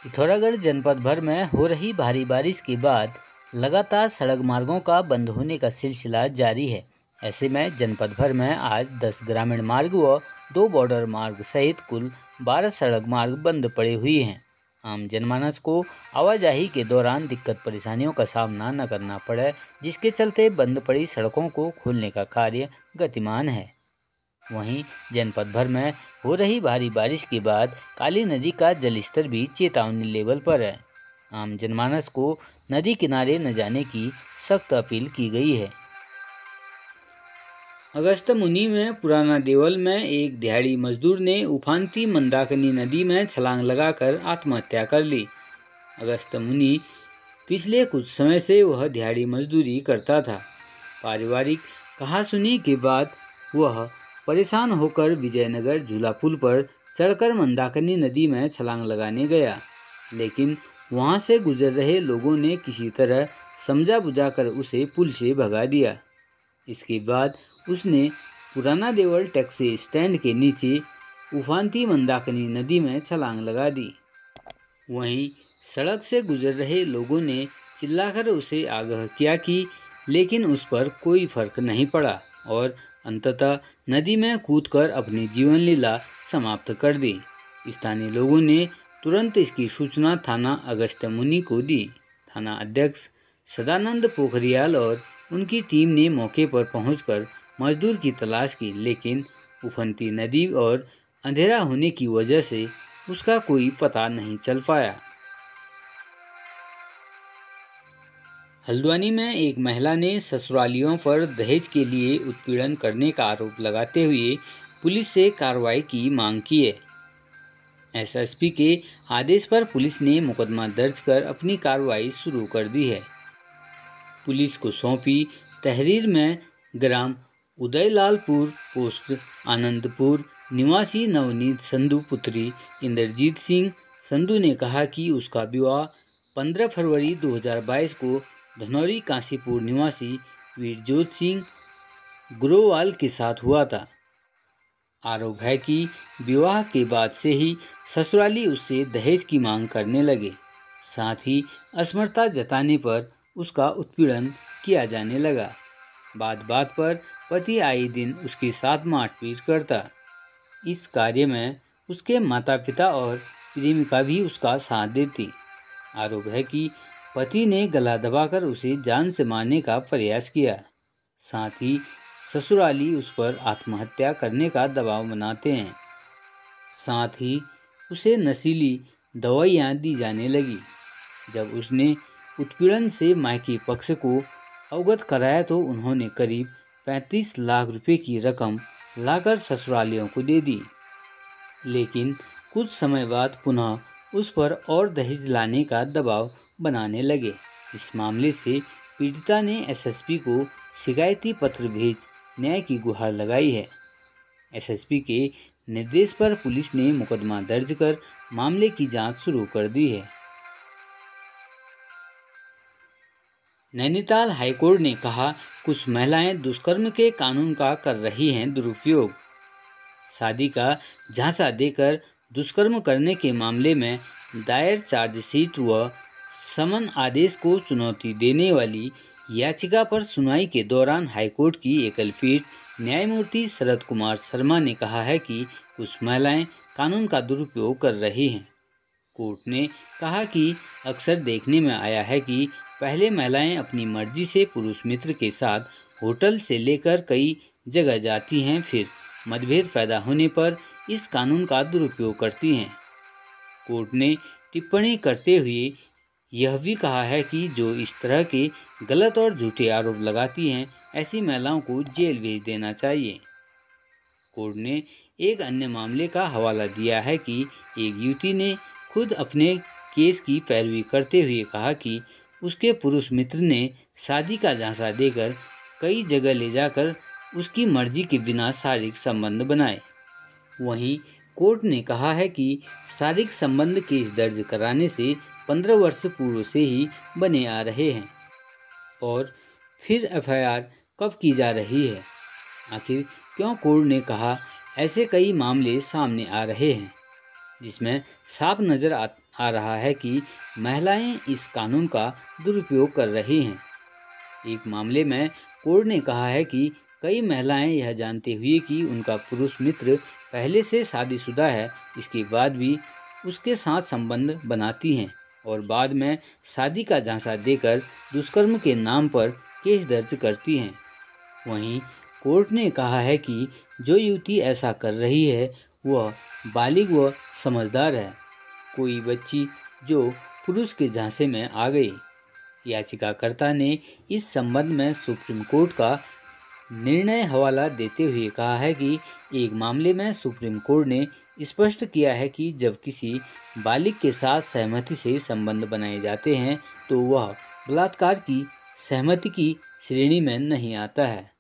पिथौरागढ़ जनपद भर में हो रही भारी बारिश के बाद लगातार सड़क मार्गों का बंद होने का सिलसिला जारी है। ऐसे में जनपद भर में आज 10 ग्रामीण मार्ग व 2 बॉर्डर मार्ग सहित कुल 12 सड़क मार्ग बंद पड़े हुए हैं। आम जनमानस को आवाजाही के दौरान दिक्कत परेशानियों का सामना न करना पड़े, जिसके चलते बंद पड़ी सड़कों को खोलने का कार्य गतिमान है। वहीं जनपद भर में हो रही भारी बारिश के बाद काली नदी का जलस्तर भी चेतावनी लेवल पर है। आम जनमानस को नदी किनारे न जाने की सख्त अपील की गई है। अगस्त मुनि में पुराना देवल में एक दिहाड़ी मजदूर ने उफानती मंदाकिनी नदी में छलांग लगाकर आत्महत्या कर ली। अगस्त मुनि पिछले कुछ समय से वह दिहाड़ी मजदूरी करता था। पारिवारिक कहासुनी के बाद वह परेशान होकर विजयनगर झूला पुल पर चढ़कर मंदाकिनी नदी में छलांग लगाने गया, लेकिन वहां से गुजर रहे लोगों ने किसी तरह समझा बुझाकर उसे पुल से भगा दिया। इसके बाद उसने पुराना देवल टैक्सी स्टैंड के नीचे उफानती मंदाकिनी नदी में छलांग लगा दी। वहीं सड़क से गुजर रहे लोगों ने चिल्लाकर उसे आगाह किया लेकिन उस पर कोई फर्क नहीं पड़ा और अंततः नदी में कूदकर अपनी जीवन लीला समाप्त कर दी। स्थानीय लोगों ने तुरंत इसकी सूचना थाना अगस्त मुनि को दी। थाना अध्यक्ष सदानंद पोखरियाल और उनकी टीम ने मौके पर पहुंचकर मजदूर की तलाश की, लेकिन उफनती नदी और अंधेरा होने की वजह से उसका कोई पता नहीं चल पाया। हल्द्वानी में एक महिला ने ससुरालियों पर दहेज के लिए उत्पीड़न करने का आरोप लगाते हुए पुलिस से कार्रवाई की मांग की है। एसएसपी के आदेश पर पुलिस ने मुकदमा दर्ज कर अपनी कार्रवाई शुरू कर दी है। पुलिस को सौंपी तहरीर में ग्राम उदयलालपुर पोस्ट आनंदपुर निवासी नवनीत संधू पुत्री इंद्रजीत सिंह संधू ने कहा कि उसका विवाह 15 फरवरी 2022 को धनौरी काशीपुर निवासी वीरजोत सिंह ग्रोवाल के साथ हुआ था। आरोप है कि विवाह के बाद से ही ससुराली उससे दहेज की मांग करने लगे, साथ ही असमर्थता जताने पर उसका उत्पीड़न किया जाने लगा। बात बात पर पति आए दिन उसके साथ मारपीट करता। इस कार्य में उसके माता पिता और प्रेमिका भी उसका साथ देती। आरोप है कि पति ने गला दबाकर उसे जान से मारने का प्रयास किया, साथ ही ससुराली उस पर आत्महत्या करने का दबाव बनाते हैं। साथ ही उसे नशीली दवाइयाँ दी जाने लगी। जब उसने उत्पीड़न से मायके पक्ष को अवगत कराया तो उन्होंने करीब 35 लाख रुपए की रकम लाकर ससुरालियों को दे दी, लेकिन कुछ समय बाद पुनः उस पर और दहेज लाने का दबाव बनाने लगे। इस मामले से पीड़िता ने एसएसपी को शिकायती पत्र भेज न्याय की गुहार लगाई है। एसएसपी के निर्देश पर पुलिस ने मुकदमा दर्ज कर मामले की जांच शुरू कर दी है। नैनीताल हाईकोर्ट ने कहा, कुछ महिलाएं दुष्कर्म के कानून का कर रही हैं दुरुपयोग। शादी का झांसा देकर दुष्कर्म करने के मामले में दायर चार्जशीट व समन आदेश को चुनौती देने वाली याचिका पर सुनवाई के दौरान हाईकोर्ट की एकल पीठ न्यायमूर्ति शरद कुमार शर्मा ने कहा है कि कुछ महिलाएं कानून का दुरुपयोग कर रही हैं। कोर्ट ने कहा कि अक्सर देखने में आया है कि पहले महिलाएं अपनी मर्जी से पुरुष मित्र के साथ होटल से लेकर कई जगह जाती हैं, फिर मतभेद पैदा होने पर इस कानून का दुरुपयोग करती हैं। कोर्ट ने टिप्पणी करते हुए यह भी कहा है कि जो इस तरह के गलत और झूठे आरोप लगाती हैं, ऐसी महिलाओं को जेल भेज देना चाहिए। कोर्ट ने एक अन्य मामले का हवाला दिया है कि एक युवती ने खुद अपने केस की पैरवी करते हुए कहा कि उसके पुरुष मित्र ने शादी का झांसा देकर कई जगह ले जाकर उसकी मर्जी के बिना शारीरिक संबंध बनाए। वहीं कोर्ट ने कहा है कि शारीरिक संबंध केस दर्ज कराने से 15 वर्ष पूर्व से ही बने आ रहे हैं और फिर एफआईआर कब की जा रही है। आखिर क्यों कोर्ट ने कहा, ऐसे कई मामले सामने आ रहे हैं जिसमें साफ नज़र आ रहा है कि महिलाएं इस कानून का दुरुपयोग कर रही हैं। एक मामले में कोर्ट ने कहा है कि कई महिलाएं यह जानते हुए कि उनका पुरुष मित्र पहले से शादीशुदा है, इसके बाद भी उसके साथ संबंध बनाती हैं और बाद में शादी का झांसा देकर दुष्कर्म के नाम पर केस दर्ज करती हैं। वहीं कोर्ट ने कहा है कि जो युवती ऐसा कर रही है वह बालिग व समझदार है, कोई बच्ची जो पुरुष के झांसे में आ गई। याचिकाकर्ता ने इस संबंध में सुप्रीम कोर्ट का निर्णय हवाला देते हुए कहा है कि एक मामले में सुप्रीम कोर्ट ने स्पष्ट किया है कि जब किसी बालिग के साथ सहमति से संबंध बनाए जाते हैं तो वह बलात्कार की सहमति की श्रेणी में नहीं आता है।